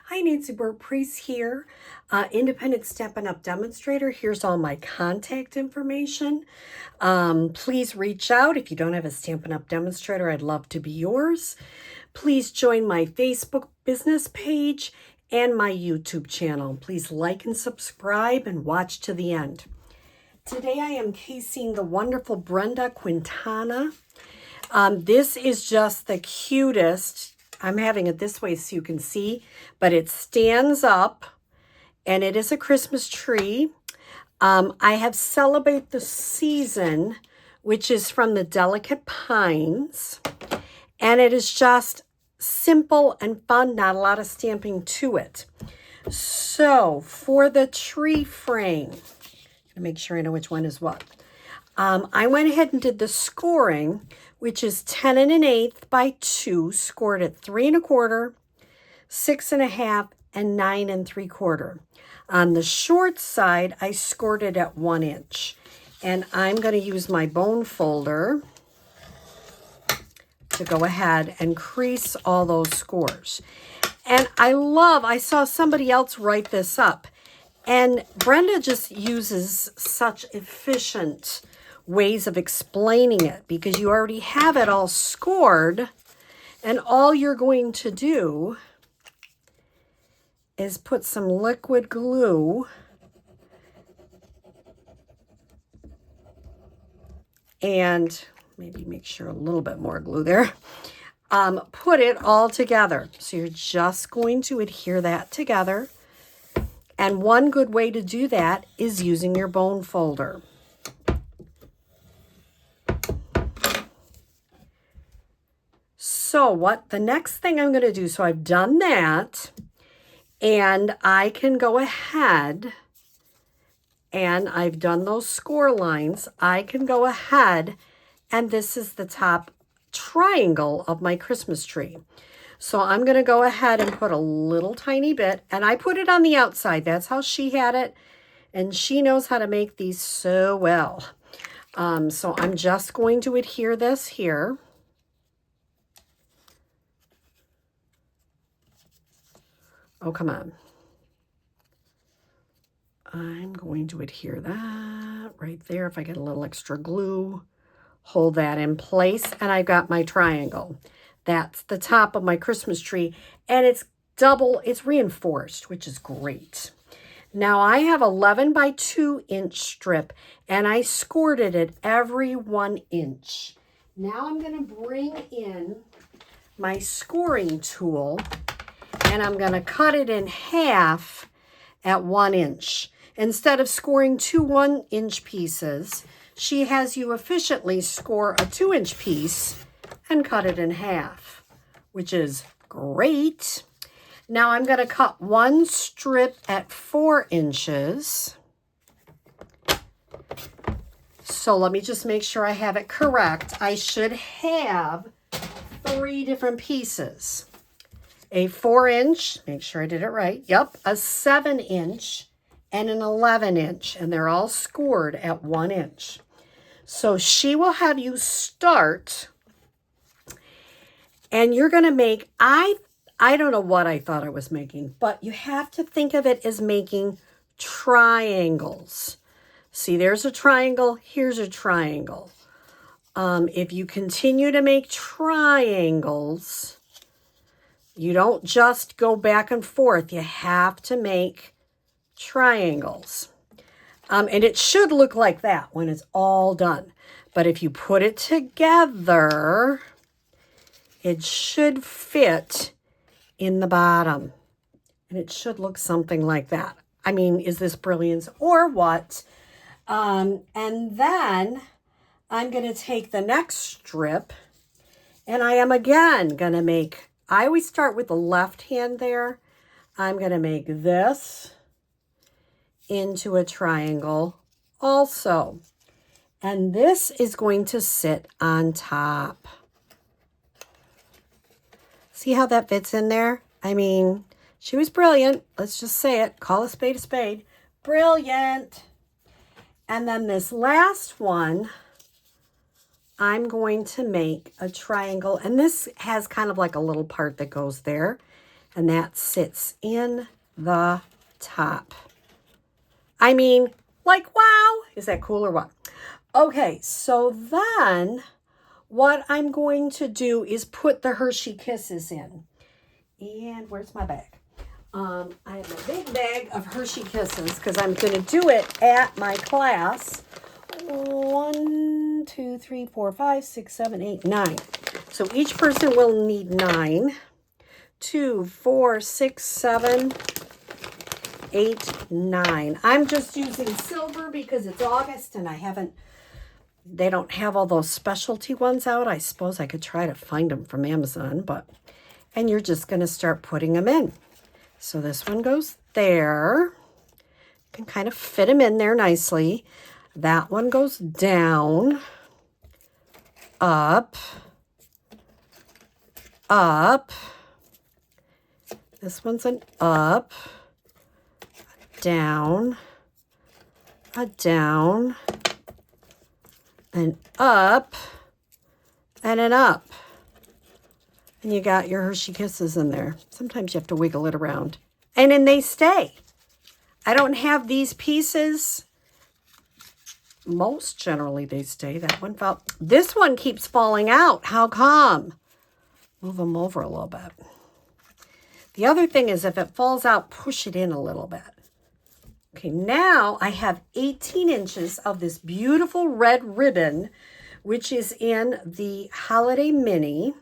Hi, Nancy Burt-Preece here, independent Stampin' Up! Demonstrator. Here's all my contact information. Please reach out. If you don't have a Stampin' Up! Demonstrator, I'd love to be yours. Please join my Facebook business page and my YouTube channel. Please like and subscribe and watch to the end. Today I am casing the wonderful Brenda Quintana. This is just the cutest. I'm having it this way so you can see, but it stands up and it is a Christmas tree. I have Celebrate the Season, which is from the Delicate Pines, and it is just simple and fun, not a lot of stamping to it. So for the tree frame, to make sure I know which one is what. I went ahead and did the scoring, which is 10 1/8 by 2, scored at 3 1/4, 6 1/2, and 9 3/4. On the short side, I scored it at 1 inch. And I'm going to use my bone folder to go ahead and crease all those scores. And I saw somebody else write this up. And Brenda just uses such efficient ways of explaining it because you already have it all scored, and all you're going to do is put some liquid glue and maybe make sure a little bit more glue there. Put it all together. So you're just going to adhere that together. And one good way to do that is using your bone folder. So the next thing I'm going to do, so I've done that, and I can go ahead, and I've done those score lines. I can go ahead, and this is the top triangle of my Christmas tree. So I'm going to go ahead and put a little tiny bit, and I put it on the outside. That's how she had it, and she knows how to make these so well. So I'm just going to adhere this here. Oh, come on. I'm going to adhere that right there. If I get a little extra glue, hold that in place, and I've got my triangle. That's the top of my Christmas tree, and it's reinforced, which is great. Now I have 11 by 2 inch strip, and I scored it at every 1 inch. Now I'm going to bring in my scoring tool, and I'm going to cut it in half at 1 inch. Instead of scoring 2 1-inch pieces, she has you efficiently score a 2-inch piece and cut it in half, which is great. Now I'm going to cut one strip at 4 inches. So let me just make sure I have it correct. I should have 3 different pieces. A 4-inch, make sure I did it right. Yep, a 7-inch and an 11-inch, and they're all scored at 1 inch. So she will have you start, and you're going to make, I don't know what I thought I was making, but you have to think of it as making triangles. See, there's a triangle, here's a triangle. If you continue to make triangles, you don't just go back and forth. You have to make triangles. And it should look like that when it's all done. But if you put it together, it should fit in the bottom. And it should look something like that. I mean, is this brilliance or what? And then I'm going to take the next strip, and I am again going to make, I always start with the left hand there. I'm going to make this into a triangle also. And this is going to sit on top. See how that fits in there? I mean, she was brilliant. Let's just say it. Call a spade a spade. Brilliant. And then this last one, I'm going to make a triangle. And this has kind of like a little part that goes there. and that sits in the top. I mean, like, wow, is that cool or what? Okay, so then what I'm going to do is put the Hershey Kisses in. And where's my bag? I have a big bag of Hershey Kisses because I'm going to do it at my class. 1, 2, 3, 4, 5, 6, 7, 8, 9. So each person will need 9. 2, 4, 6, 7, 8, 9. I'm just using silver because it's August and they don't have all those specialty ones out. I suppose I could try to find them from Amazon, and you're just going to start putting them in. So this one goes there. You can kind of fit them in there nicely. That one goes down, up, up. This one's an up, a down, a down, an up, and an up. And you got your Hershey Kisses in there. Sometimes you have to wiggle it around. And then they stay. I don't have these pieces. Most generally they stay. That one fell. This one keeps falling out. How come? Move them over a little bit. The other thing is if it falls out, push it in a little bit. Okay, now I have 18 inches of this beautiful red ribbon, which is in the Holiday Mini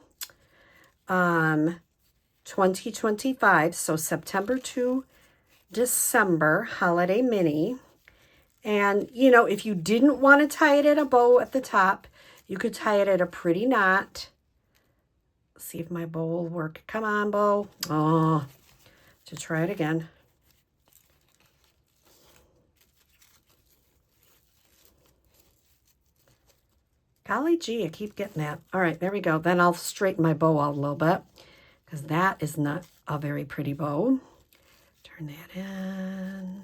2025. So September to December Holiday Mini. And, you know, if you didn't want to tie it in a bow at the top, you could tie it at a pretty knot. See if my bow will work. Come on, bow. Oh, to try it again. Golly gee, I keep getting that. All right, there we go. Then I'll straighten my bow out a little bit because that is not a very pretty bow. Turn that in.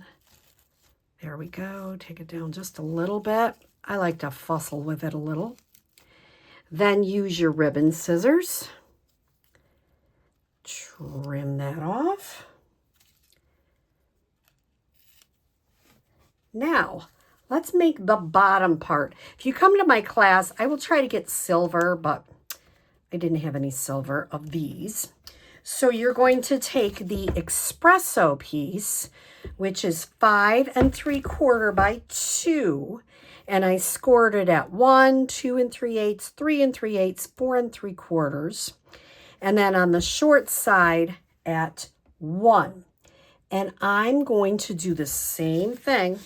There we go. Take it down just a little bit. I like to fussle with it a little. Then use your ribbon scissors. Trim that off. Now, let's make the bottom part. If you come to my class, I will try to get silver, but I didn't have any silver of these. So you're going to take the espresso piece, which is 5 3/4 by 2, and I scored it at 1, 2 3/8, 3 3/8, 4 3/4, and then on the short side at 1. And I'm going to do the same thing.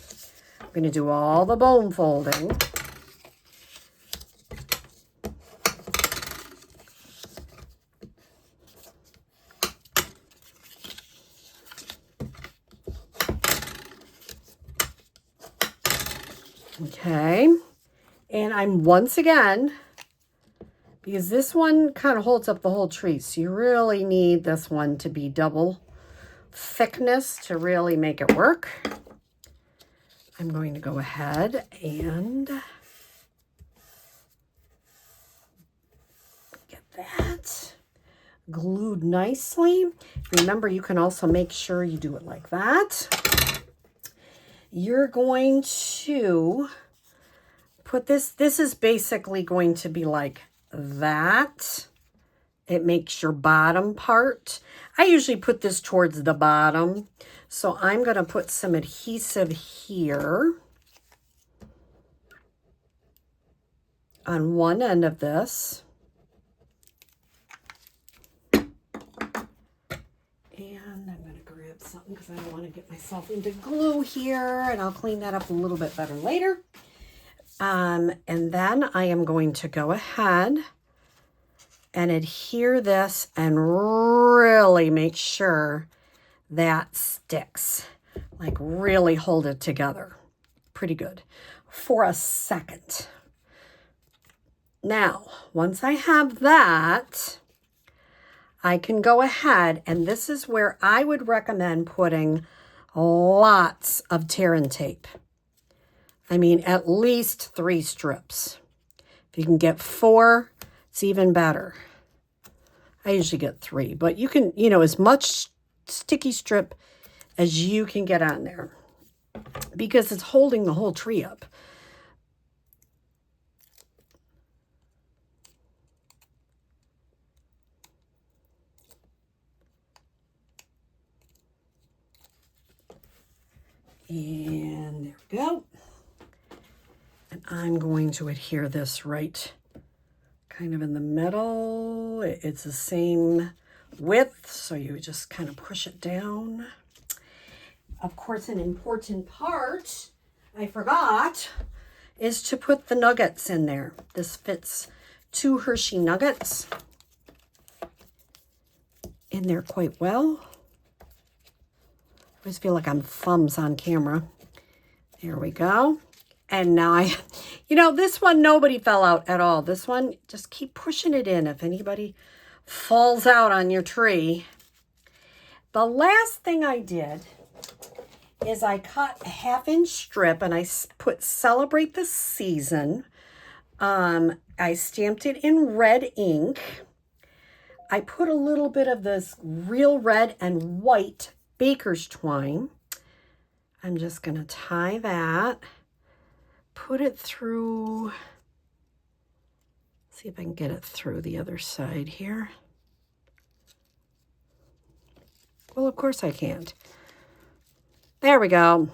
I'm going to do all the bone folding. Okay, and I'm once again, because this one kind of holds up the whole tree, so you really need this one to be double thickness to really make it work. I'm going to go ahead and get that glued nicely. Remember, you can also make sure you do it like that. You're going to put this is basically going to be like that. It makes your bottom part. I usually put this towards the bottom. So I'm going to put some adhesive here on one end of this. Something because I don't want to get myself into glue here, and I'll clean that up a little bit better later. And then I am going to go ahead and adhere this and really make sure that sticks. Like really hold it together. Pretty good. For a second. Now, once I have that, I can go ahead, and this is where I would recommend putting lots of tear and tape. I mean, at least 3 strips. If you can get 4, it's even better. I usually get 3, but you can, as much sticky strip as you can get on there because it's holding the whole tree up. And there we go. And I'm going to adhere this right kind of in the middle. It's the same width, so you just kind of push it down. Of course, an important part, I forgot, is to put the nuggets in there. This fits 2 Hershey nuggets in there quite well. I always feel like I'm thumbs on camera. There we go. And now this one, nobody fell out at all. This one, just keep pushing it in if anybody falls out on your tree. The last thing I did is I cut a 1/2-inch strip and I put Celebrate the Season. I stamped it in red ink. I put a little bit of this real red and white baker's twine. I'm just going to tie that, put it through, see if I can get it through the other side here. Well, of course I can't. There we go.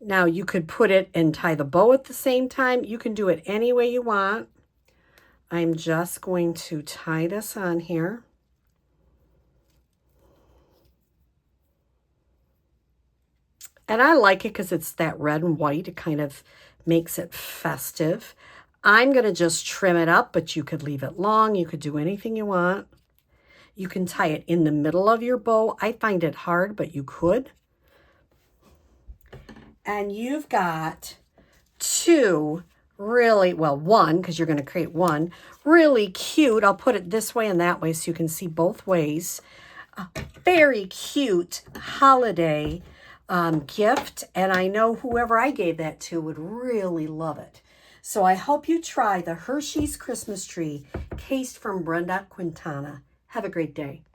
Now you could put it and tie the bow at the same time. You can do it any way you want. I'm just going to tie this on here. And I like it because it's that red and white. It kind of makes it festive. I'm going to just trim it up, but you could leave it long. You could do anything you want. You can tie it in the middle of your bow. I find it hard, but you could. And you've got 2 really, well, 1, because you're going to create 1, really cute. I'll put it this way and that way so you can see both ways. A very cute holiday gift, and I know whoever I gave that to would really love it. So I hope you try the Hersheys Christmas tree cased from Brenda Quintana. Have a great day.